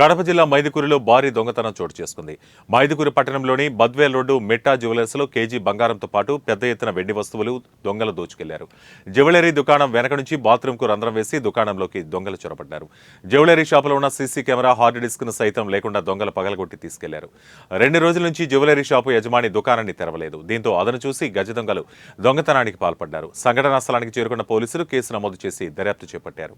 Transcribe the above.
కడప జిల్లా మైదుకూరులో భారీ దొంగతనం చోటు చేసుకుంది. మైదుకూరు పట్టణంలోని బద్వేల్ రోడ్డు మెట్టా జ్యువెలర్స్ లో కేజీ బంగారంతో పాటు పెద్ద ఎత్తున వెండి వస్తువులు దొంగలు దోచుకెళ్లారు. జ్యువెలరీ దుకాణం వెనక నుంచి బాత్రూమ్ కు రంధ్రం వేసి దుకాణంలోకి దొంగలు చొరబడ్డారు. జ్యువెలరీ షాపులో ఉన్న సీసీ కెమెరా, హార్డ్ డిస్క్ ను సైతం లేకుండా దొంగలు పగలగొట్టి తీసుకెళ్లారు. 2 రోజుల నుంచి జ్యువెలరీ షాపు యజమాని దుకాణాన్ని తెరవలేదు. దీంతో అదను చూసి గజ దొంగలు దొంగతనానికి పాల్పడ్డారు. సంఘటనా స్థలానికి చేరుకున్న పోలీసులు కేసు నమోదు చేసి దర్యాప్తు చేపట్టారు.